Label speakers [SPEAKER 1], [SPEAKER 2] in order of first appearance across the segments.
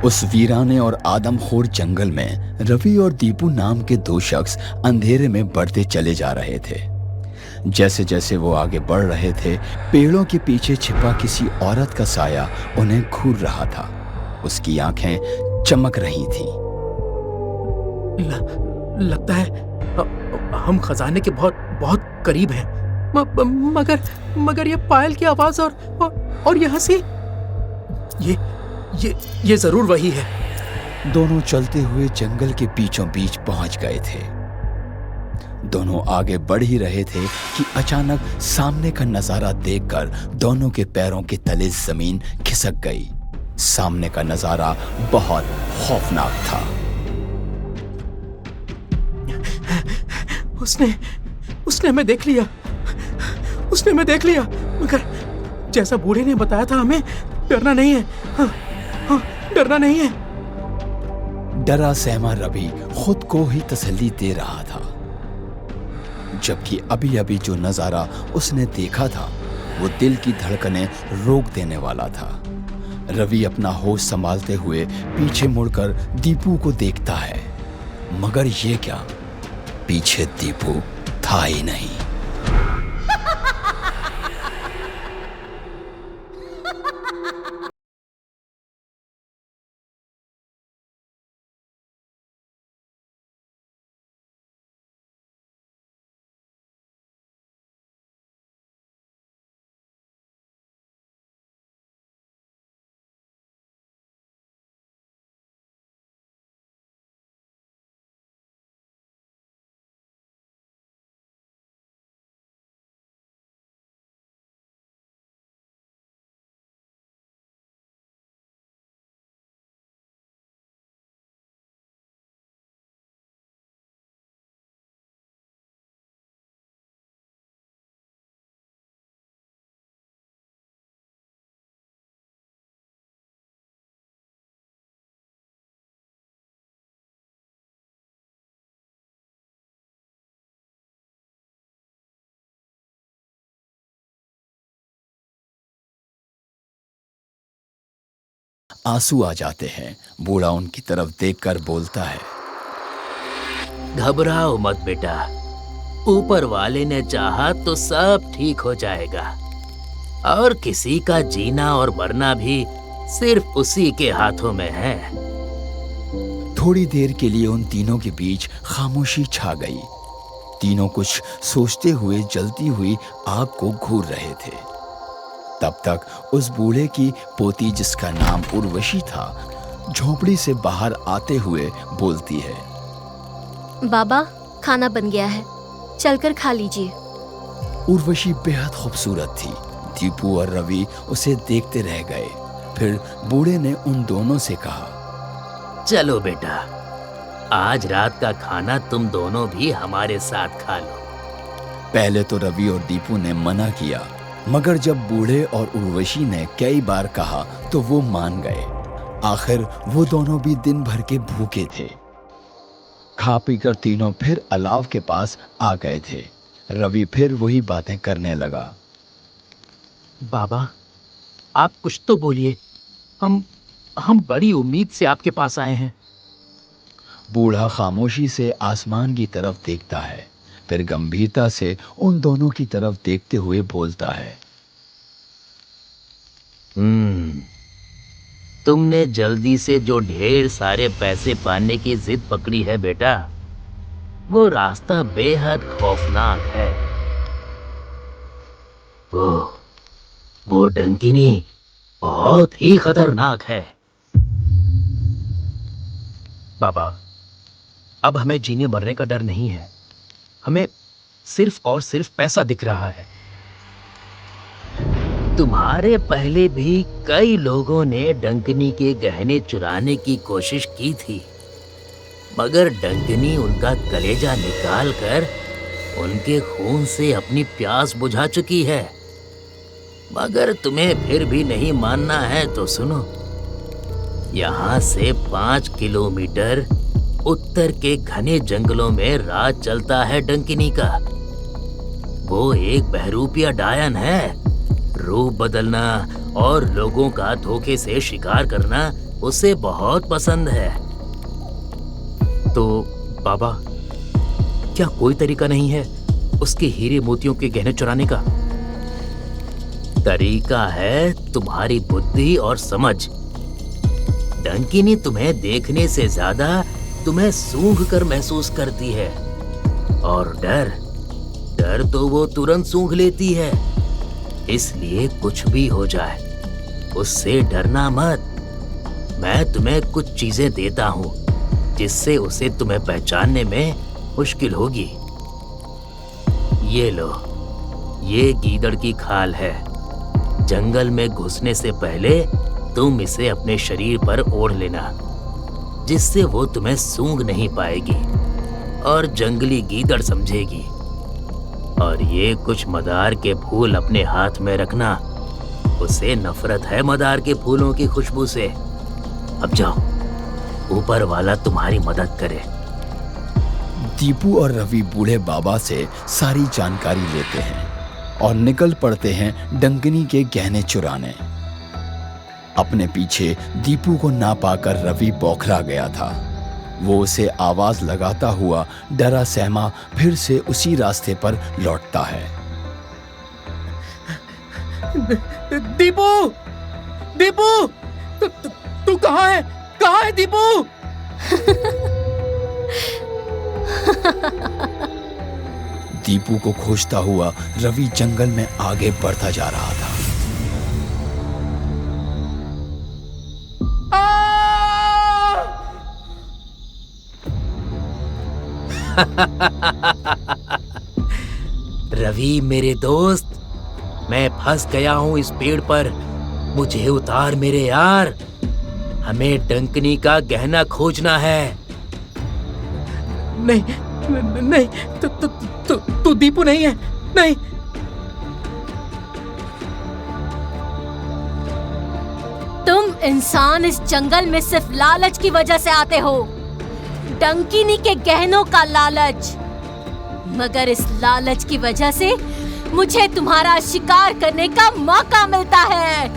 [SPEAKER 1] उस वीराने और आदमखोर जंगल में रवि और दीपू नाम के दो शख्स अंधेरे में बढ़ते चले जा रहे थे। जैसे जैसे वो आगे बढ़ रहे थे, पेड़ों के पीछे छिपा किसी औरत का साया उन्हें घूर रहा था। उसकी आंखें चमक रही थीं।
[SPEAKER 2] लगता है हम खजाने के बहुत बहुत करीब हैं। मगर ये पायल की आवाज और ये हंसी, ये जरूर वही है।
[SPEAKER 1] दोनों चलते हुए जंगल के बीचों बीच पहुंच गए थे। दोनों आगे बढ़ ही रहे थे कि अचानक सामने का नजारा देखकर दोनों के पैरों के तले जमीन खिसक गई। सामने का नजारा बहुत खौफनाक था।
[SPEAKER 2] उसने हमें देख लिया। मगर जैसा बूढ़े ने बताया था, हमें डरना नहीं है। डरना नहीं है।
[SPEAKER 1] डरा सहमा रवि खुद को ही तसल्ली दे रहा था, जबकि अभी अभी जो नजारा उसने देखा था वो दिल की धड़कनें रोक देने वाला था। रवि अपना होश संभालते हुए पीछे मुड़कर दीपू को देखता है, मगर ये क्या, पीछे दीपू था ही नहीं। आंसू आ जाते हैं। बूढ़ा उनकी तरफ देखकर बोलता है,
[SPEAKER 3] घबराओ मत बेटा, ऊपर वाले ने चाहा तो सब ठीक हो जाएगा, और किसी का जीना और मरना भी सिर्फ उसी के हाथों में है।
[SPEAKER 1] थोड़ी देर के लिए उन तीनों के बीच खामोशी छा गई। तीनों कुछ सोचते हुए जलती हुई आग को घूर रहे थे। तब तक उस बूढ़े की पोती, जिसका नाम उर्वशी था, झोपड़ी से बाहर आते हुए बोलती है,
[SPEAKER 4] बाबा, खाना बन गया है, चलकर खा लीजिए।
[SPEAKER 1] उर्वशी बेहद खूबसूरत थी। दीपू और रवि उसे देखते रह गए। फिर बूढ़े ने उन दोनों से कहा,
[SPEAKER 3] चलो बेटा, आज रात का खाना तुम दोनों भी हमारे साथ खा लो।
[SPEAKER 1] पहले तो रवि और दीपू ने मना किया, मगर जब बूढ़े और उर्वशी ने कई बार कहा तो वो मान गए। आखिर वो दोनों भी दिन भर के भूखे थे। खा पीकर तीनों फिर अलाव के पास आ गए थे। रवि फिर वही बातें करने लगा।
[SPEAKER 2] बाबा, आप कुछ तो बोलिए। हम बड़ी उम्मीद से आपके पास आए हैं।
[SPEAKER 1] बूढ़ा खामोशी से आसमान की तरफ देखता है, फिर गंभीरता से उन दोनों की तरफ देखते हुए बोलता है,
[SPEAKER 3] तुमने जल्दी से जो ढेर सारे पैसे पाने की जिद पकड़ी है बेटा, वो रास्ता बेहद खौफनाक है। वो डंकिनी बहुत ही खतरनाक है।
[SPEAKER 2] बाबा, अब हमें जीने मरने का डर नहीं है। हमें सिर्फ और सिर्फ पैसा दिख रहा है।
[SPEAKER 3] तुम्हारे पहले भी कई लोगों ने डंकिनी के गहने चुराने की कोशिश की थी, मगर डंकिनी उनका कलेजा निकालकर उनके खून से अपनी प्यास बुझा चुकी है। मगर तुम्हें फिर भी नहीं मानना है तो सुनो, यहाँ से 5 किलोमीटर उत्तर के घने जंगलों में राज चलता है डंकिनी का। वो एक बहरूपिया डायन है। रूप बदलना और लोगों का धोखे से शिकार करना उसे बहुत पसंद है।
[SPEAKER 2] तो बाबा, क्या कोई तरीका नहीं है उसके हीरे मोतियों के गहने चुराने का?
[SPEAKER 3] तरीका है तुम्हारी बुद्धि और समझ। डंकिनी तुम्हें देखने से ज्यादा तुम्हें सूंघ कर महसूस करती है, और डर तो वो तुरंत सूंघ लेती है। इसलिए कुछ भी हो जाए उससे डरना मत। मैं तुम्हें कुछ चीजें देता हूँ जिससे उसे तुम्हें पहचानने में मुश्किल होगी। ये लो, ये गीदड़ की खाल है। जंगल में घुसने से पहले तुम इसे अपने शरीर पर ओढ़ लेना, जिससे वो तुम्हें सूंघ नहीं पाएगी और जंगली गीदड़ समझेगी। और ये कुछ मदार के फूल अपने हाथ में रखना, उसे नफरत है मदार के फूलों की खुशबू से। अब जाओ, ऊपर वाला तुम्हारी मदद करे।
[SPEAKER 1] दीपू और रवि बूढ़े बाबा से सारी जानकारी लेते हैं और निकल पड़ते हैं डंकिनी के गहने चुराने। अपने पीछे दीपू को ना पाकर रवि बौखला गया था। वो उसे आवाज लगाता हुआ डरा सहमा फिर से उसी रास्ते पर लौटता है।
[SPEAKER 2] दीपू, दीपू, तू कहाँ है? कहाँ है दीपू?
[SPEAKER 1] दीपू को खोजता हुआ रवि जंगल में आगे बढ़ता जा रहा था।
[SPEAKER 3] रवि मेरे दोस्त, मैं फंस गया हूँ इस पेड़ पर। मुझे उतार मेरे यार। हमें डंकिनी का गहना खोजना है।
[SPEAKER 2] नहीं, नहीं, तू दीपू नहीं है। नहीं।
[SPEAKER 4] तुम इंसान इस जंगल में सिर्फ लालच की वजह से आते हो, डंकिनी के गहनों का लालच। मगर इस लालच की वजह से मुझे तुम्हारा शिकार करने का मौका मिलता है।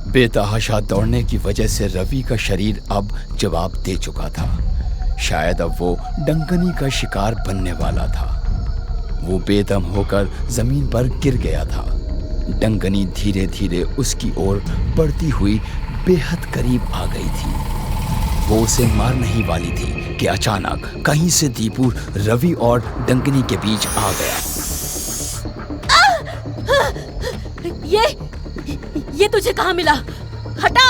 [SPEAKER 1] बेतहाशा दौड़ने की वजह से रवि का शरीर अब जवाब दे चुका था। शायद अब वो डंकिनी का शिकार बनने वाला था। वो बेदम होकर जमीन पर गिर गया था। डंकिनी धीरे धीरे उसकी ओर बढ़ती हुई बेहद करीब आ गई थी। वो उसे मारने ही वाली थी कि अचानक कहीं से दीपू रवि और डंकिनी के बीच आ गया।
[SPEAKER 4] ये तुझे कहाँ मिला? हटा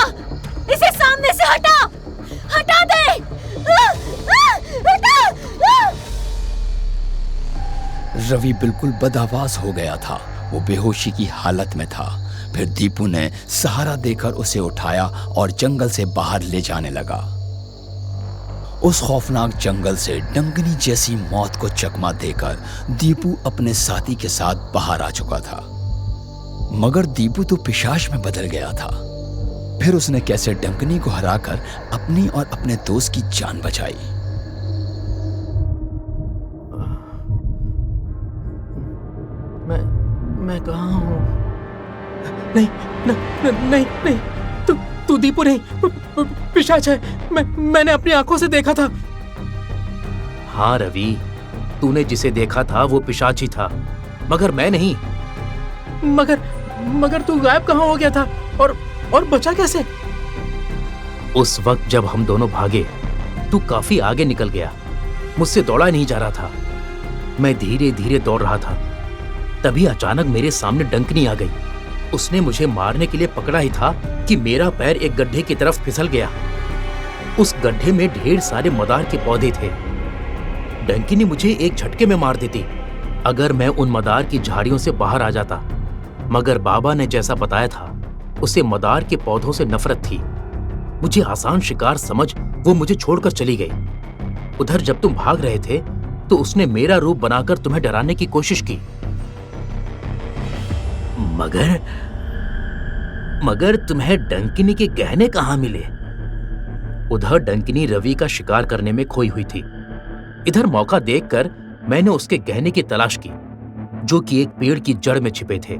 [SPEAKER 4] इसे, सामने से हटा, हटा दे। हटा।
[SPEAKER 1] रवि बिल्कुल बदहवास हो गया था। वो बेहोशी की हालत में था। फिर दीपू ने सहारा देकर उसे उठाया और जंगल से बाहर ले जाने लगा। उस खौफनाक जंगल से डंकिनी जैसी मौत को चकमा देकर दीपू अपने साथी के साथ बाहर आ चुका था। मगर दीपू तो पिशाच में बदल गया था। फिर उसने कैसे डंकिनी को हराकर अपनी और अपने दोस्त की जान बचाई।
[SPEAKER 2] मैं कहाँ हूँ? नहीं, नहीं, नहीं, तू दीपू नहीं, पिशाच है। मैंने अपनी आंखों से देखा था।
[SPEAKER 3] हाँ रवि, तूने जिसे देखा था वो पिशाच ही था, मगर मैं नहीं।
[SPEAKER 2] मगर तू गायब कहाँ हो गया था और बचा कैसे?
[SPEAKER 3] उस वक्त जब हम दोनों भागे, तू काफी आगे निकल गया। मुझसे दौड़ा नहीं जा रहा था। मैं धीरे धीरे दौड़ रहा था। तभी अचानक मेरे सामने डंकिनी आ गई। उसने मुझे मारने के लिए पकड़ा ही था कि मेरा पैर एक गड्ढे की तरफ फिसल गया। उस गड्ढे में ढेर सारे मदार के पौधे थे। डंकिनी मुझे एक झटके में मार देती अगर मैं उन मदार की झाड़ियों से बाहर आ जाता। मगर बाबा ने जैसा बताया था, उसे मदार के पौधों से नफरत थी। मुझे आसान शिकार समझ वो मुझे छोड़कर चली गई। उधर जब तुम भाग रहे थे तो उसने मेरा रूप बनाकर तुम्हें डराने की कोशिश की। मगर तुम्हें डंकिनी के गहने कहाँ मिले? उधर डंकिनी रवि का शिकार करने में खोई हुई थी। इधर मौका देखकर मैंने उसके गहने की तलाश की, जो कि एक पेड़ की जड़ में छिपे थे,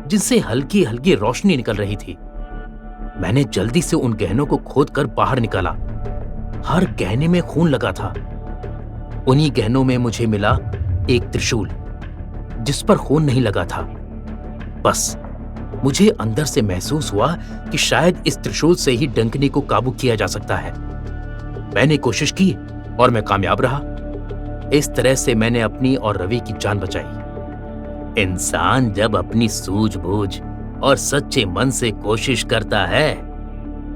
[SPEAKER 3] जिनसे हल्की हल्की रोशनी निकल रही थी। मैंने जल्दी से उन गहनों को खोदकर बाहर निकाला। हर गहने में खून लगा था। उन्हीं गहनों में मुझे मिला एक त्रिशूल, जिस पर खून नहीं लगा था। बस मुझे अंदर से महसूस हुआ कि शायद इस त्रिशूल से ही डंकिनी को काबू किया जा सकता है। मैंने कोशिश की और मैं कामयाब रहा। इस तरह से मैंने अपनी और रवि की जान बचाई। इंसान जब अपनी सूझबूझ और सच्चे मन से कोशिश करता है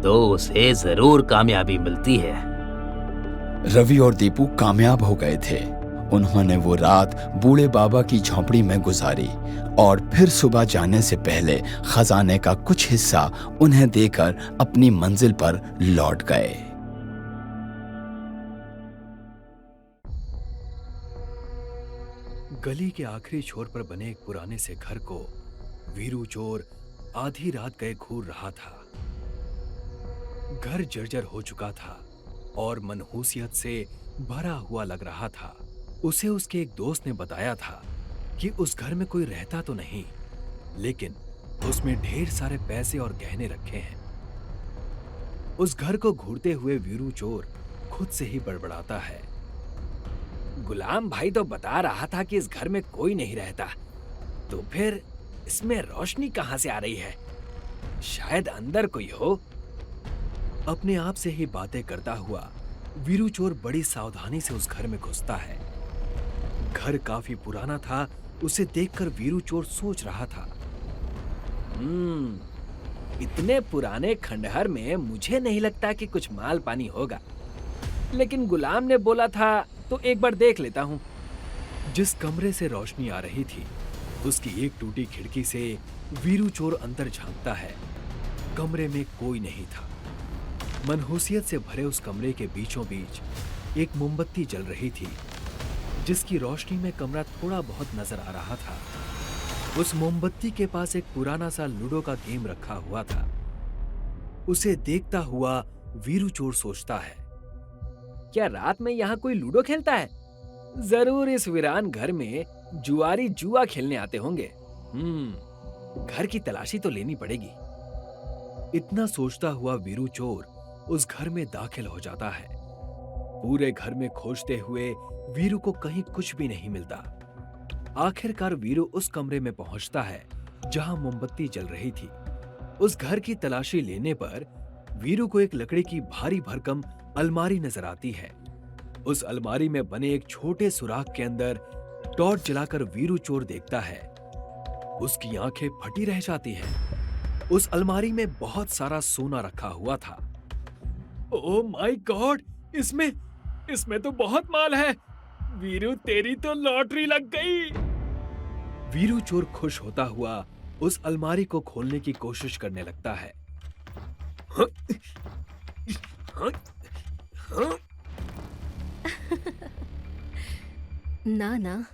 [SPEAKER 3] तो उसे जरूर कामयाबी मिलती है।
[SPEAKER 1] रवि और दीपू कामयाब हो गए थे। उन्होंने वो रात बूढ़े बाबा की झोंपड़ी में गुजारी और फिर सुबह जाने से पहले खजाने का कुछ हिस्सा उन्हें देकर अपनी मंजिल पर लौट गए।
[SPEAKER 5] गली के आखिरी छोर पर बने एक पुराने से घर को वीरू चोर आधी रात गए घूर रहा था। घर जर्जर हो चुका था और मनहूसियत से भरा हुआ लग रहा था। उसे उसके एक दोस्त ने बताया था कि उस घर में कोई रहता तो नहीं, लेकिन उसमें ढेर सारे पैसे और गहने रखे हैं। उस घर को घूरते हुए वीरू चोर खुद से ही बड़बड़ाता है। गुलाम भाई तो बता रहा था कि इस घर में कोई नहीं रहता, तो फिर इसमें रोशनी कहां से आ रही है? शायद अंदर कोई हो। अपने आप से ही बातें करता हुआ वीरू चोर बड़ी सावधानी से उस घर में घुसता है। घर काफी पुराना था। उसे देखकर वीरू चोर सोच रहा था, इतने पुराने खंडहर में मुझे नहीं लगता कि कुछ माल पानी होगा, लेकिन गुलाम ने बोला था तो एक बार देख लेता हूं। जिस कमरे से रोशनी आ रही थी, उसकी एक टूटी खिड़की से वीरू चोर अंदर झांकता है। कमरे में कोई नहीं था। मनहूसियत से भरे उस कमरे के बीचों बीच एक मोमबत्ती जल रही थी, जिसकी रोशनी में कमरा थोड़ा बहुत नजर आ रहा था। उस मोमबत्ती के पास एक पुराना सा लूडो का गेम रखा हुआ था। उसे देखता हुआ वीरू चोर सोचता है, क्या रात में यहाँ कोई लूडो खेलता है? जरूर इस वीरान घर में जुआरी जुआ खेलने आते होंगे। घर की तलाशी तो लेनी पड़ेगी। इतना सोचता हुआ वीरू चोर उस घर में दाखिल हो जाता है। पूरे घर में खोजते हुए वीरू को कहीं कुछ भी नहीं मिलता। आखिरकार वीरू उस कमरे में पहुंचता है जहां मोमबत्ती जल रही थी। उस घर की तलाशी लेने पर वीरू को एक लकड़ी की भारी भरकम अलमारी नजर आती है। उस अलमारी में बने एक छोटे सुराख के अंदर टॉर्च जलाकर वीरू चोर देखता है। उसकी आंखें फटी रह जाती हैं। उस अलमारी में बहुत सारा सोना रखा हुआ था। ओह माय गॉड, इसमें तो बहुत माल है। वीरू, तेरी तो लॉटरी लग गई। वीरू चोर खुश होता हुआ उस अलमारी को खोलने की कोशिश करने लगता है।
[SPEAKER 4] ना,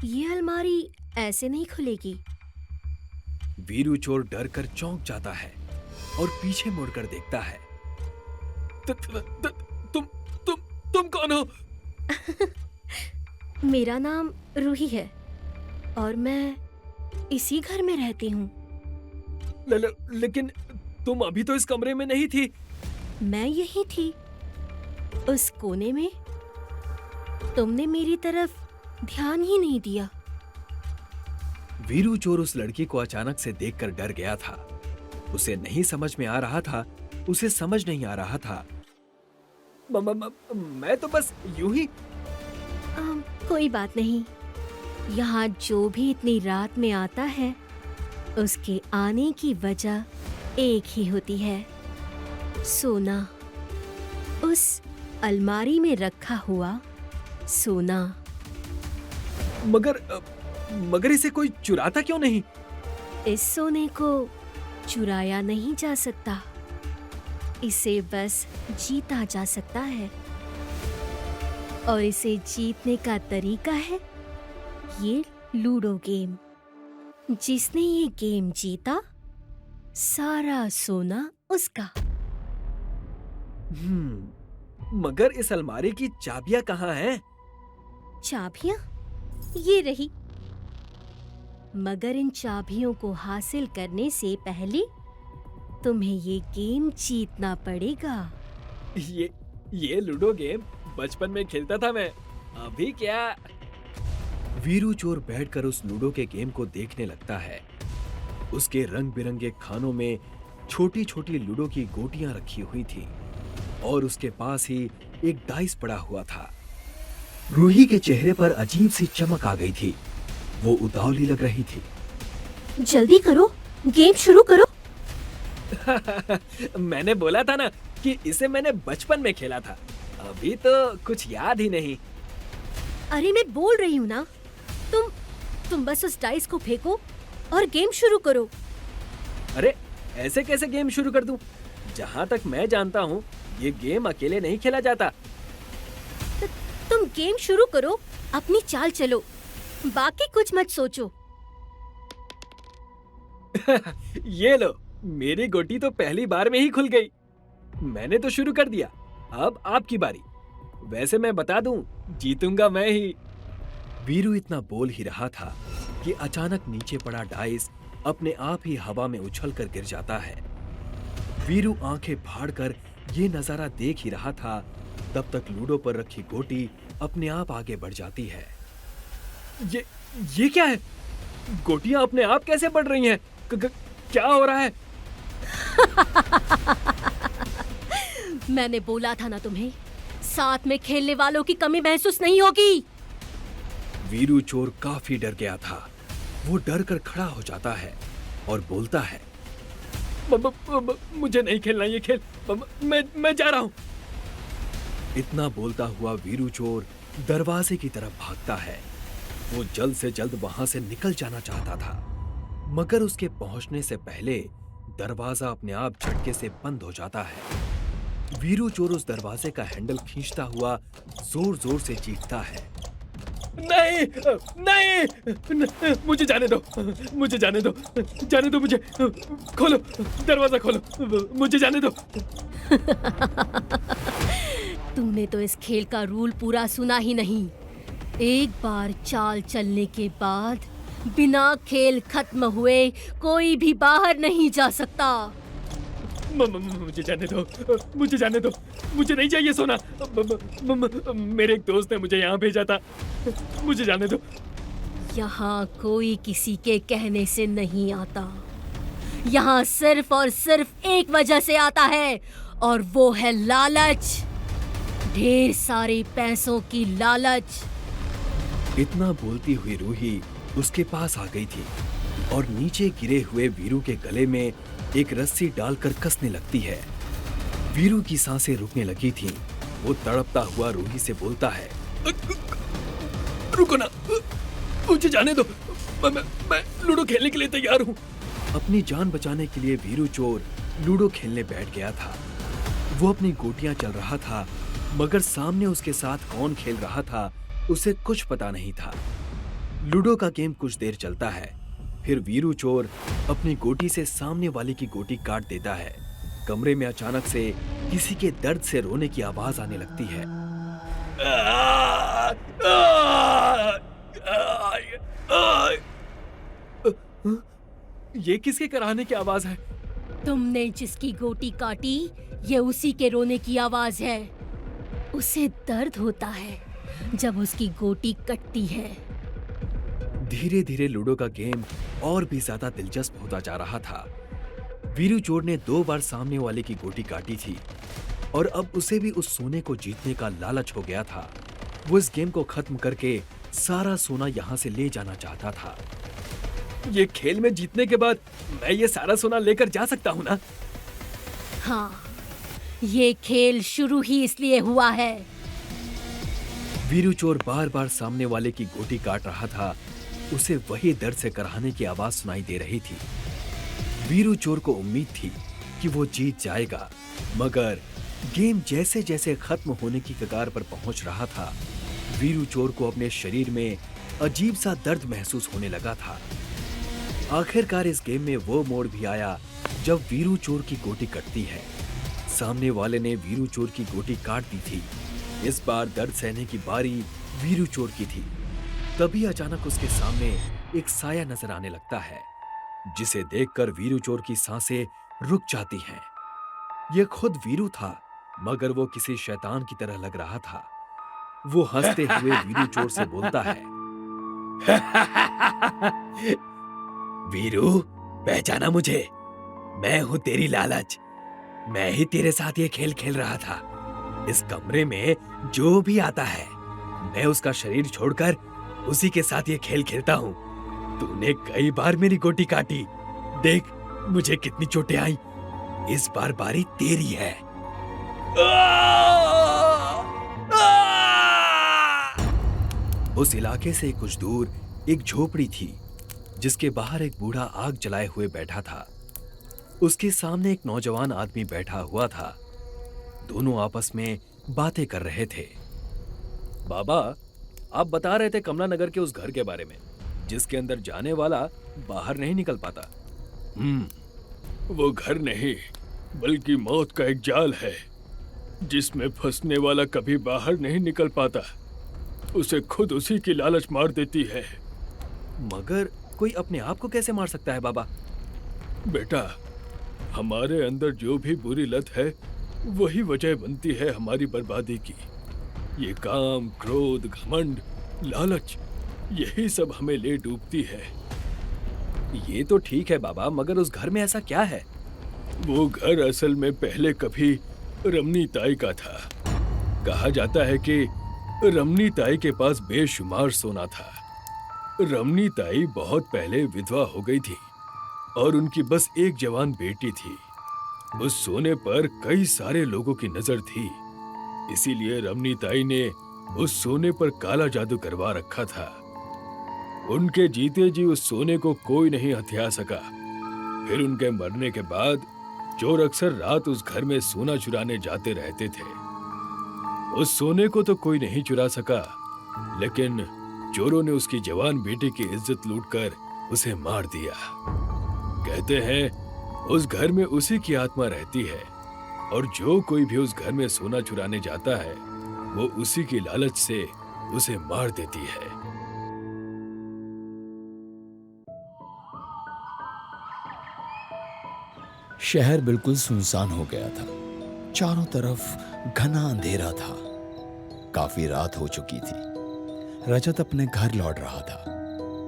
[SPEAKER 4] ये अलमारी ऐसे नहीं खुलेगी।
[SPEAKER 5] वीरू चोर डर कर चौंक जाता है और पीछे मुड़कर देखता है। तुम कौन हो?
[SPEAKER 4] मेरा नाम रूही है और मैं इसी घर में रहती हूँ।
[SPEAKER 5] लेकिन तुम अभी तो इस कमरे में नहीं थी।
[SPEAKER 4] मैं यही थी, उस कोने में। तुमने मेरी तरफ ध्यान ही नहीं दिया।
[SPEAKER 5] वीरू चोर उस लड़की को अचानक से देखकर डर गया था। उसे नहीं समझ में आ रहा था, उसे समझ नहीं आ रहा था। मैं तो बस यूं ही।
[SPEAKER 4] कोई बात नहीं। यहाँ जो भी इतनी रात में आता है, उसके आने की वजह एक ही होती है, सोना। उस अलमारी में रखा हुआ सोना।
[SPEAKER 5] मगर इसे कोई चुराता क्यों नहीं?
[SPEAKER 4] इस सोने को चुराया नहीं जा सकता, इसे बस जीता जा सकता है। और इसे जीतने का तरीका है ये लूडो गेम। जिसने ये गेम जीता, सारा सोना उसका।
[SPEAKER 5] मगर इस अलमारी की चाबियां कहाँ हैं?
[SPEAKER 4] चाबियां ये रही। मगर इन चाबियों को हासिल करने से पहले तुम्हें ये गेम जीतना पड़ेगा।
[SPEAKER 5] ये लूडो गेम बचपन में खेलता था मैं, अभी क्या? वीरू चोर बैठकर उस लूडो के गेम को देखने लगता है। उसके रंग बिरंगे खानों में छोटी छोटी लूडो की गोटियां रखी हुई थी और उसके पास ही एक डाइस पड़ा हुआ था। रूही के चेहरे पर अजीब सी चमक आ गई थी। वो उतावली लग रही थी।
[SPEAKER 4] जल्दी करो, गेम शुरू करो।
[SPEAKER 5] मैंने बोला था ना कि इसे मैंने बचपन में खेला था, अभी तो कुछ याद ही नहीं।
[SPEAKER 4] अरे मैं बोल रही हूँ ना, तुम बस उस डाइस को फेंको और गेम शुरू करो।
[SPEAKER 5] अरे ऐसे कैसे गेम शुरू कर दूं? जहाँ तक मैं जानता हूँ ये गेम अकेले नहीं खेला जाता।
[SPEAKER 4] तुम गेम शुरू करो, अपनी चाल चलो, बाकी कुछ मत सोचो।
[SPEAKER 5] ये लो, मेरी गोटी तो पहली बार में ही खुल गई। मैंने तो शुरू कर दिया, अब आपकी बारी। वैसे मैं बता दूं, जीतूंगा मैं ही। वीरू इतना बोल ही रहा था कि अचानक नीचे पड़ा डाइस अपने आप ही हवा में उछलकर गिर जाता है। वीरू आंखें फाड़कर ये नजारा देख ही रहा था, तब तक लूडो पर रखी गोटी अपने आप आगे बढ़ जाती है। ये क्या है? गोटियां अपने आप कैसे बढ़ रही हैं? क्या हो रहा है?
[SPEAKER 4] मैंने बोला था ना तुम्हें, साथ में खेलने वालों की कमी महसूस नहीं होगी।
[SPEAKER 5] वीरू चोर काफी डर गया था। वो डर कर खड़ा हो जाता है और बोलता है, मुझे नहीं खेलना ये खेल, मैं जा रहा हूं। इतना बोलता हुआ वीरू चोर दरवाजे की तरफ भागता है। वो जल्द से जल्द वहां से निकल जाना चाहता था, मगर उसके पहुंचने से पहले दरवाजा अपने आप झटके से बंद हो जाता है। वीरू चोर उस दरवाजे का हैंडल खींचता हुआ जोर जोर से चीखता है, नहीं नहीं, मुझे जाने दो, मुझे जाने दो, जाने दो मुझे, खोलो दरवाजा, खोलो, मुझे जाने दो।
[SPEAKER 4] तूने तो इस खेल का रूल पूरा सुना ही नहीं। एक बार चाल चलने के बाद बिना खेल खत्म हुए कोई भी बाहर नहीं जा सकता।
[SPEAKER 5] मुझे जाने दो, मुझे जाने दो, मुझे नहीं चाहिए सोना। मेरे एक दोस्त ने मुझे यहाँ भेजा था, मुझे जाने दो।
[SPEAKER 4] यहाँ कोई किसी के कहने से नहीं आता। यहाँ सिर्फ और सिर्फ एक वजह से आता है, और वो है लालच। ढेर सारे पैसों की लालच।
[SPEAKER 5] इतना बोलती हुई रूही उसके पास आ गई थी और नीचे गिरे हुए वीरू के गले में एक रस्सी डालकर कसने लगती है। वीरू की सांसें रुकने लगी थीं। वो तड़पता हुआ रूही से बोलता है, रुको ना, मुझे जाने दो, मैं लूडो खेलने के लिए तैयार हूँ। अपनी जान बचाने के लिए वीरू चोर लूडो खेलने बैठ गया था। वो अपनी गोटियां चल रहा था, मगर सामने उसके साथ कौन खेल रहा था उसे कुछ पता नहीं था। लूडो का गेम कुछ देर चलता है, फिर वीरू चोर अपनी गोटी से सामने वाले की गोटी काट देता है। कमरे में अचानक से किसी के दर्द से रोने की आवाज आने लगती है। ये किसके कराहने की आवाज है?
[SPEAKER 4] तुमने जिसकी गोटी काटी, ये उसी के रोने की आवाज है। उसे दर्द होता है जब उसकी गोटी कटती है।
[SPEAKER 5] धीरे धीरे लूडो का गेम और भी ज्यादा दिलचस्प होता जा रहा था। वीरू चोर ने 2 बार सामने वाले की गोटी काटी थी और अब उसे भी उस सोने को जीतने का लालच हो गया था। वो इस गेम को खत्म करके सारा सोना यहाँ से ले जाना चाहता था। ये खेल में जीतने के बाद मैं ये सारा सोना लेकर जा सकता हूँ ना?
[SPEAKER 4] हाँ, ये खेल शुरू ही इसलिए हुआ है।
[SPEAKER 5] वीरू चोर बार बार सामने वाले की गोटी काट रहा था। उसे वही दर्द से कराहने की आवाज सुनाई दे रही थी। वीरू चोर को उम्मीद थी कि वो जीत जाएगा, मगर गेम जैसे जैसे खत्म होने की कगार पर पहुंच रहा था, वीरू चोर को अपने शरीर में अजीब सा दर्द महसूस होने लगा था। आखिरकार इस गेम में वो मोड़ भी आया जब वीरू चोर की गोटी कटती है। सामने वाले ने वीरू चोर की गोटी काट दी थी। इस बार दर्द सहने की बारी वीरू चोर की थी। तभी अचानक उसके सामने एक साया नजर आने लगता है, जिसे देखकर वीरू चोर की सांसें रुक जाती हैं। यह खुद वीरू था, मगर वो किसी शैतान की तरह लग रहा था। वो हंसते हुए वीरू चोर से बोलता है, वीरू, पहचाना मुझे? मैं हूं तेरी लालच। मैं ही तेरे साथ ये खेल खेल रहा था। इस कमरे में जो भी आता है, मैं उसका शरीर छोड़कर उसी के साथ ये खेल खेलता हूं। तूने कई बार मेरी गोटी काटी, देख मुझे कितनी चोटें आई। इस बार बारी तेरी है। उस इलाके से कुछ दूर एक झोपड़ी थी, जिसके बाहर एक बूढ़ा आग जलाए हुए बैठा था। उसके सामने एक नौजवान आदमी बैठा हुआ था। दोनों आपस में बातें कर रहे थे। बाबा, आप बता रहे थे कमला नगर के उस घर के बारे में, जिसके अंदर जाने वाला बाहर नहीं निकल पाता।
[SPEAKER 6] वो घर नहीं, बल्कि मौत का एक जाल है, जिसमें फंसने वाला कभी बाहर नहीं निकल पाता। उसे खुद उसी की लालच मार देती है।
[SPEAKER 5] मगर कोई अपने आप को कैसे मार सकता है बाबा?
[SPEAKER 6] बेटा, हमारे अंदर जो भी बुरी लत है, वही वजह बनती है हमारी बर्बादी की। ये काम, क्रोध, घमंड, लालच, यही सब हमें ले डूबती है।
[SPEAKER 5] ये तो ठीक है बाबा, मगर उस घर में ऐसा क्या है?
[SPEAKER 6] वो घर असल में पहले कभी रमनी ताई का था। कहा जाता है कि रमनी ताई के पास बेशुमार सोना था। रमनी ताई बहुत पहले विधवा हो गई थी और उनकी बस एक जवान बेटी थी। उस सोने पर कई सारे लोगों की नजर थी, इसीलिए रमनी ताई ने उस सोने पर काला जादू करवा रखा था। उनके जीते जी उस सोने को कोई नहीं हथिया सका। फिर उनके मरने के बाद चोर अक्सर रात उस घर में सोना चुराने जाते रहते थे। उस सोने को तो कोई नहीं चुरा सका, लेकिन चोरों ने उसकी जवान बेटी की इज्जत लूटकर उसे मार दिया। कहते हैं उस घर में उसी की आत्मा रहती है, और जो कोई भी उस घर में सोना चुराने जाता है, वो उसी की लालच से उसे मार देती है।
[SPEAKER 1] शहर बिल्कुल सुनसान हो गया था। चारों तरफ घना अंधेरा था। काफी रात हो चुकी थी। रजत अपने घर लौट रहा था।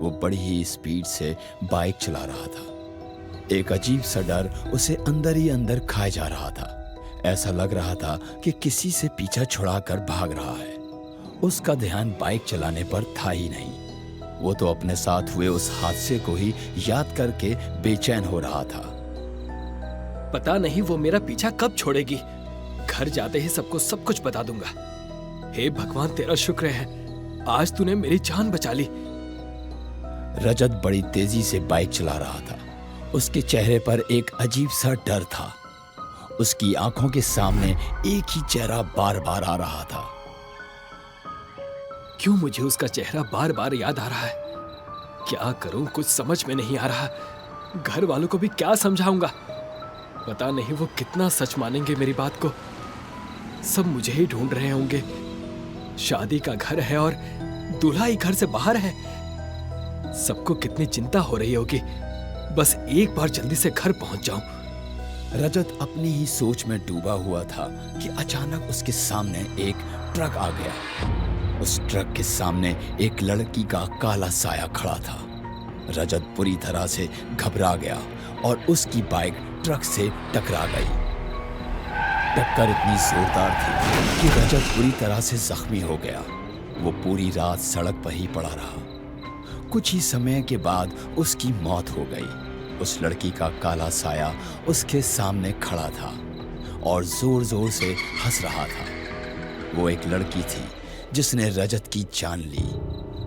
[SPEAKER 1] वो बड़ी ही स्पीड से बाइक चला रहा था। एक अजीब सा डर उसे अंदर ही अंदर खाए जा रहा था। ऐसा लग रहा था कि किसी से पीछा छुड़ाकर भाग रहा है। उसका ध्यान बाइक चलाने पर था ही नहीं। वो तो अपने साथ हुए उस हादसे को ही याद करके बेचैन हो रहा था।
[SPEAKER 5] पता नहीं वो मेरा पीछा कब छोड़ेगी। घर जाते ही सबको सब कुछ बता दूंगा। हे भगवान, तेरा शुक्र है, आज तूने मेरी जान बचा ली।
[SPEAKER 1] रजत बड़ी तेजी से बाइक चला रहा था। उसके चेहरे पर एक अजीब सा डर था। उसकी आंखों के सामने एक ही चेहरा बार बार आ रहा था।
[SPEAKER 5] क्यों मुझे उसका चेहरा बार बार याद आ रहा है? क्या करूं, कुछ समझ में नहीं आ रहा। घर वालों को भी क्या समझाऊंगा? पता नहीं वो कितना सच मानेंगे मेरी बात को। सब मुझे ही ढूंढ रहे होंगे। शादी का घर है और दूल्हा ही घर से बाहर है। सबको कितनी चिंता हो रही होगी। बस एक बार जल्दी से घर पहुंच जाऊं।
[SPEAKER 1] रजत अपनी ही सोच में डूबा हुआ था कि अचानक उसके सामने एक ट्रक आ गया। उस ट्रक के सामने एक लड़की का काला साया खड़ा था। रजत बुरी तरह से घबरा गया और उसकी बाइक ट्रक से टकरा गई। टक्कर इतनी जोरदार थी कि रजत बुरी तरह से जख्मी हो गया। वो पूरी रात सड़क पर ही पड़ा रहा। कुछ ही समय के बाद उसकी मौत हो गई। उस लड़की का काला साया उसके सामने खड़ा था और जोर जोर से हंस रहा था। वो एक लड़की थी जिसने रजत की जान ली।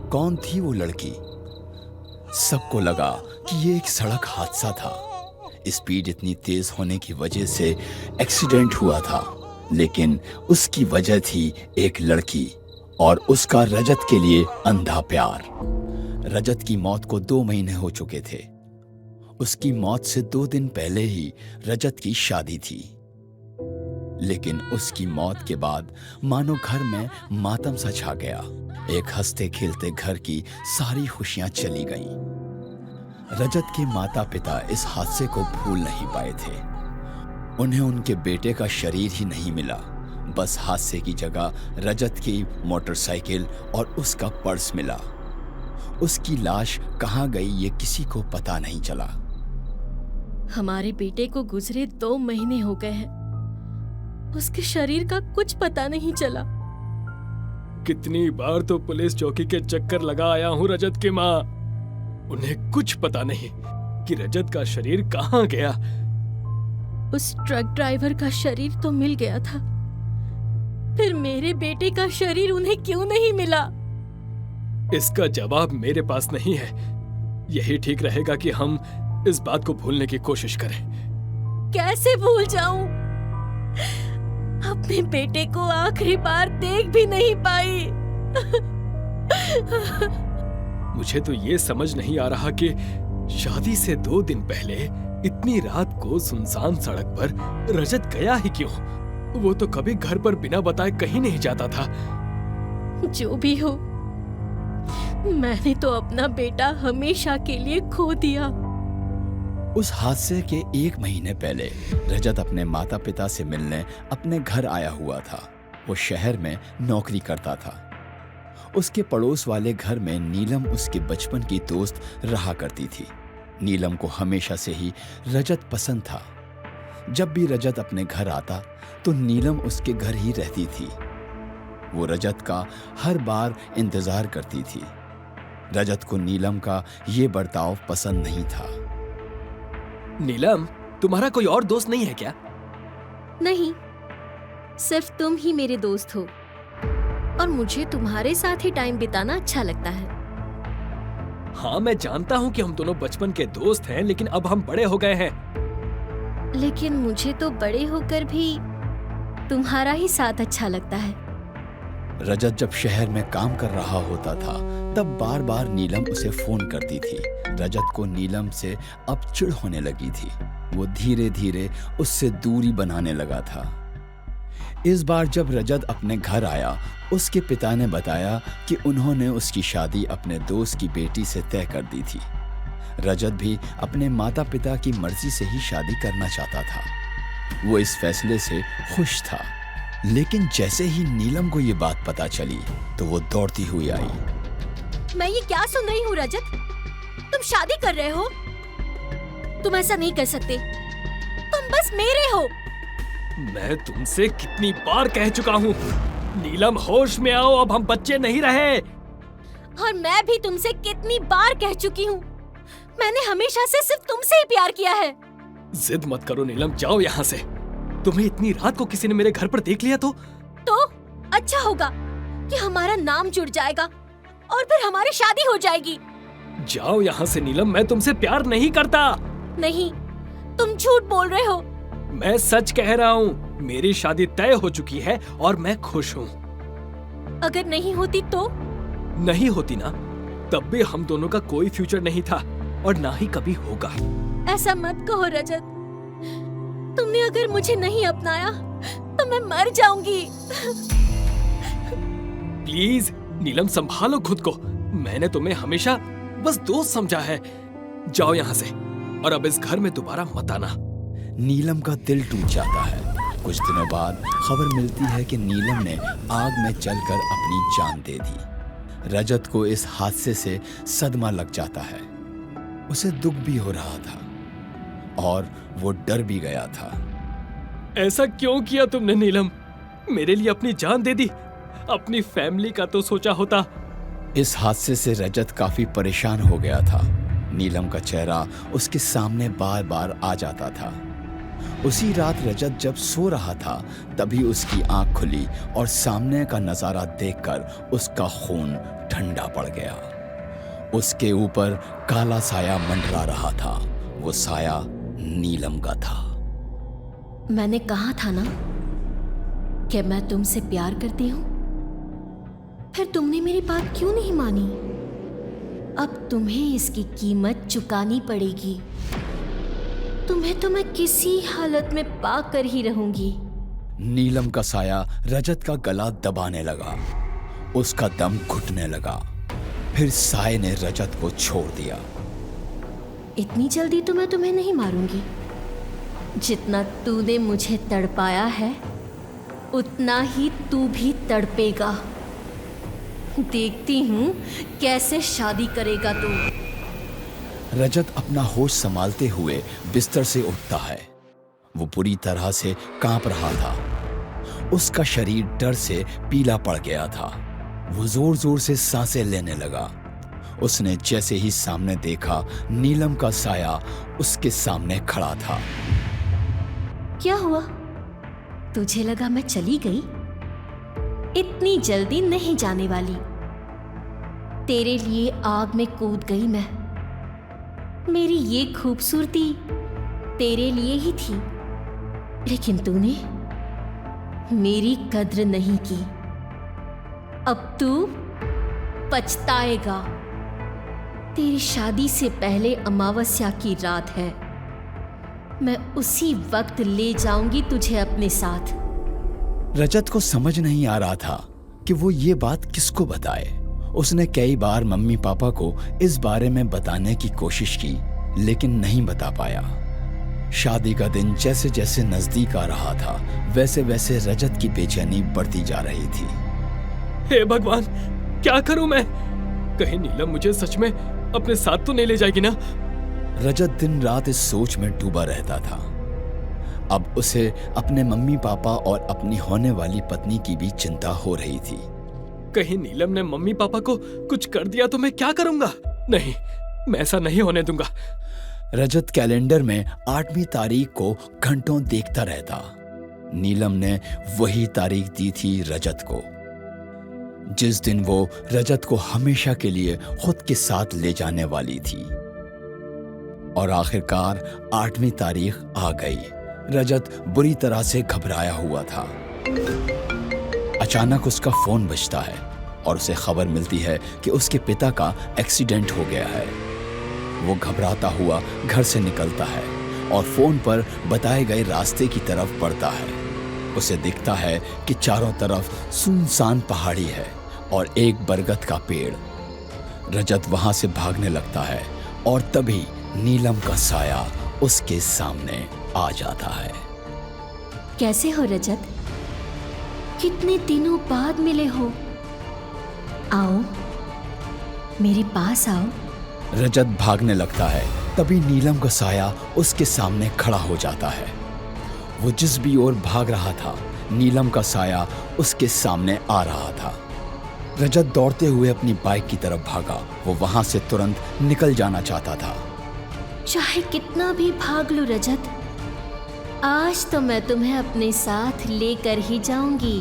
[SPEAKER 1] कौन थी वो लड़की? सबको लगा कि ये एक सड़क हादसा था। स्पीड इतनी तेज होने की वजह से एक्सीडेंट हुआ था, लेकिन उसकी वजह थी एक लड़की और उसका रजत के लिए अंधा प्यार। रजत की मौत को 2 महीने हो चुके थे। उसकी मौत से 2 दिन पहले ही रजत की शादी थी। लेकिन उसकी मौत के बाद मानो घर में मातम सा छा गया। एक हंसते खेलते घर की सारी खुशियां चली गईं। रजत के माता पिता इस हादसे को भूल नहीं पाए थे। उन्हें उनके बेटे का शरीर ही नहीं मिला, बस हादसे की जगह रजत की मोटरसाइकिल और उसका पर्स मिला। उसकी लाश कहाँ गई ये किसी को पता नहीं चला।
[SPEAKER 4] हमारे बेटे को गुजरे 2 महीने हो गए हैं, उसके शरीर का कुछ पता नहीं चला।
[SPEAKER 6] कितनी बार तो पुलिस चौकी के चक्कर लगा आया हूँ रजत की माँ, उन्हें कुछ पता नहीं कि रजत का शरीर कहाँ गया।
[SPEAKER 4] उस ट्रक ड्राइवर का शरीर तो मिल गया था, फिर मेरे बेटे का शरीर उन्हें क्यों नहीं मिला?
[SPEAKER 6] इसका जवाब मेरे पास नहीं है। यही ठीक रहेगा कि हम इस बात को भूलने की कोशिश करें।
[SPEAKER 4] कैसे भूल जाऊं? अपने बेटे को आखिरी बार देख भी नहीं पाई।
[SPEAKER 6] मुझे तो ये समझ नहीं आ रहा कि शादी से 2 दिन पहले इतनी रात को सुनसान सड़क पर रजत गया ही क्यों? वो तो कभी घर पर बिना बताए कहीं नहीं जाता था।
[SPEAKER 4] जो भी हो, मैंने तो अपना बेटा हमेशा के लिए खो दिया।
[SPEAKER 1] उस हादसे के 1 महीने पहले रजत अपने माता पिता से मिलने अपने घर आया हुआ था। वो शहर में नौकरी करता था। उसके पड़ोस वाले घर में नीलम उसके बचपन की दोस्त रहा करती थी। नीलम को हमेशा से ही रजत पसंद था। जब भी रजत अपने घर आता तो नीलम उसके घर ही रहती थी। वो रजत का हर बार इंतजार करती थी। रजत को नीलम का ये बर्ताव पसंद नहीं था।
[SPEAKER 5] नीलम, तुम्हारा कोई और दोस्त नहीं है क्या?
[SPEAKER 4] नहीं, सिर्फ तुम ही मेरे दोस्त हो और मुझे तुम्हारे साथ ही टाइम बिताना अच्छा लगता है।
[SPEAKER 5] हाँ, मैं जानता हूँ कि हम दोनों बचपन के दोस्त हैं, लेकिन अब हम बड़े हो गए हैं।
[SPEAKER 4] लेकिन मुझे तो बड़े होकर भी तुम्हारा ही साथ अच्छा लगता है।
[SPEAKER 1] रजत जब शहर में काम कर रहा होता था तब बार बार नीलम उसे फोन करती थी। रजत को नीलम से अब चिढ़ होने लगी थी। वो धीरे धीरे उससे दूरी बनाने लगा था। इस बार जब रजत अपने घर आया, उसके पिता ने बताया कि उन्होंने उसकी शादी अपने दोस्त की बेटी से तय कर दी थी। रजत भी अपने माता पिता की मर्जी से ही शादी करना चाहता था। वो इस फैसले से खुश था। लेकिन जैसे ही नीलम को ये बात पता चली तो वो दौड़ती हुई आई।
[SPEAKER 4] मैं ये क्या सुन रही हूँ रजत? तुम शादी कर रहे हो? तुम ऐसा नहीं कर सकते। तुम बस मेरे हो।
[SPEAKER 5] मैं तुमसे कितनी बार कह चुका हूँ, नीलम होश में आओ, अब हम बच्चे नहीं रहे।
[SPEAKER 4] और मैं भी तुमसे कितनी बार कह चुकी हूँ, मैंने हमेशा से सिर्फ तुमसे ही प्यार किया है।
[SPEAKER 5] जिद मत करो नीलम, जाओ यहाँ से। तुम्हें इतनी रात को किसी ने मेरे घर पर देख लिया तो
[SPEAKER 4] अच्छा होगा कि हमारा नाम जुड़ जाएगा और फिर हमारी शादी हो जाएगी।
[SPEAKER 5] जाओ यहाँ से नीलम, मैं तुमसे प्यार नहीं करता।
[SPEAKER 4] नहीं, तुम झूठ बोल रहे हो।
[SPEAKER 5] मैं सच कह रहा हूँ, मेरी शादी तय हो चुकी है और मैं खुश हूँ।
[SPEAKER 4] अगर नहीं होती तो?
[SPEAKER 5] नहीं होती ना, तब भी हम दोनों का कोई फ्यूचर नहीं था और ना ही कभी होगा।
[SPEAKER 4] ऐसा मत कहो रजत। तुमने अगर मुझे नहीं अपनाया तो मैं मर जाऊंगी।
[SPEAKER 5] प्लीज नीलम, संभालो खुद को। मैंने तुम्हें हमेशा बस दोस्त समझा है। जाओ यहाँ से और अब इस घर में दोबारा मत आना।
[SPEAKER 1] नीलम का दिल टूट जाता है। कुछ दिनों बाद खबर मिलती है कि नीलम ने आग में जलकर अपनी जान दे दी। रजत को इस हादसे से सदमा लग जाता है। उसे दुख भी हो रहा था और वो डर भी गया था।
[SPEAKER 5] ऐसा क्यों किया तुमने नीलम? मेरे लिए अपनी जान दे दी। अपनी फैमिली का तो सोचा होता।
[SPEAKER 1] इस हादसे से रजत काफी परेशान हो गया था। नीलम का चेहरा उसके सामने बार बार आ जाता था। उसी रात रजत जब सो रहा था तभी उसकी आंख खुली और सामने का नजारा देखकर उसका खून ठंडा पड़ गया। उसके ऊपर काला साया मंडरा रहा था। वो साया नीलम का था।
[SPEAKER 4] मैंने कहा था ना कि मैं तुमसे प्यार करती हूँ। फिर तुमने मेरी बात क्यों नहीं मानी? अब तुम्हें इसकी कीमत चुकानी पड़ेगी। तुम्हें तो मैं किसी हालत में पा कर ही रहूंगी।
[SPEAKER 1] नीलम का साया रजत का गला दबाने लगा। उसका दम घुटने लगा। फिर साये ने रजत को छोड़ दिया।
[SPEAKER 4] इतनी जल्दी तो मैं तुम्हें नहीं मारूंगी। जितना तूने मुझे तड़पाया है उतना ही तू भी तड़पेगा। देखती हूँ कैसे शादी करेगा तू।
[SPEAKER 1] रजत अपना होश संभालते हुए बिस्तर से उठता है। वो पूरी तरह से कांप रहा था। उसका शरीर डर से पीला पड़ गया था। वो जोर जोर से सांसें लेने लगा। उसने जैसे ही सामने देखा, नीलम का साया उसके सामने खड़ा था।
[SPEAKER 4] क्या हुआ? तुझे लगा मैं चली गई? इतनी जल्दी नहीं जाने वाली। तेरे लिए आग में कूद गई मैं। मेरी ये खूबसूरती तेरे लिए ही थी, लेकिन तूने मेरी कद्र नहीं की। अब तू पछताएगा। तेरी शादी से पहले अमावस्या की रात है। मैं उसी वक्त ले जाऊंगी तुझे अपने साथ।
[SPEAKER 1] रजत को समझ नहीं आ रहा था कि वो ये बात किसको बताए। उसने कई बार मम्मी पापा को इस बारे में बताने की कोशिश की, लेकिन नहीं बता पाया। शादी का दिन जैसे जैसे नजदीक आ रहा था, वैसे वैसे रजत की बेचैनी बढ़ती जा रही थी।
[SPEAKER 5] हे भगवान, क्या करूं मैं? कहीं नीलम मुझे सच में अपने साथ तो नहीं ले जाएगी ना?
[SPEAKER 1] रजत दिन रात इस सोच में डूबा रहता था। अब उसे अपने मम्मी पापा और अपनी होने वाली पत्नी की भी चिंता हो रही थी।
[SPEAKER 5] कहीं नीलम ने मम्मी पापा को कुछ कर दिया तो मैं क्या करूंगा? नहीं, मैं ऐसा नहीं होने दूंगा।
[SPEAKER 1] रजत कैलेंडर में 8वीं तारीख को घंटों देखता रहता। नीलम ने वही तारीख दी थी रजत को, जिस दिन वो रजत को हमेशा के लिए खुद के साथ ले जाने वाली थी। और आखिरकार 8वीं तारीख आ गई। रजत बुरी तरह से घबराया हुआ था। अचानक उसका फोन बजता है और उसे खबर मिलती है कि उसके पिता का एक्सीडेंट हो गया है। वो घबराता हुआ घर से निकलता है और फोन पर बताए गए रास्ते की तरफ बढ़ता है। उसे दिखता है कि चारों तरफ सुनसान पहाड़ी है और एक बरगद का पेड़। रजत वहां से भागने लगता है और तभी नीलम का साया उसके सामने आ जाता है।
[SPEAKER 4] कैसे हो रजत? कितने दिनों बाद मिले हो। आओ, मेरे पास आओ।
[SPEAKER 1] रजत भागने लगता है, तभी नीलम का साया उसके सामने खड़ा हो जाता है। वो जिस भी ओर भाग रहा था, नीलम का साया उसके सामने आ रहा था। रजत दौड़ते हुए अपनी बाइक की तरफ भागा। वो वहां से तुरंत निकल जाना चाहता था।
[SPEAKER 4] चाहे कितना भी भाग लो रजत, आज तो मैं तुम्हें अपने साथ लेकर ही जाऊंगी।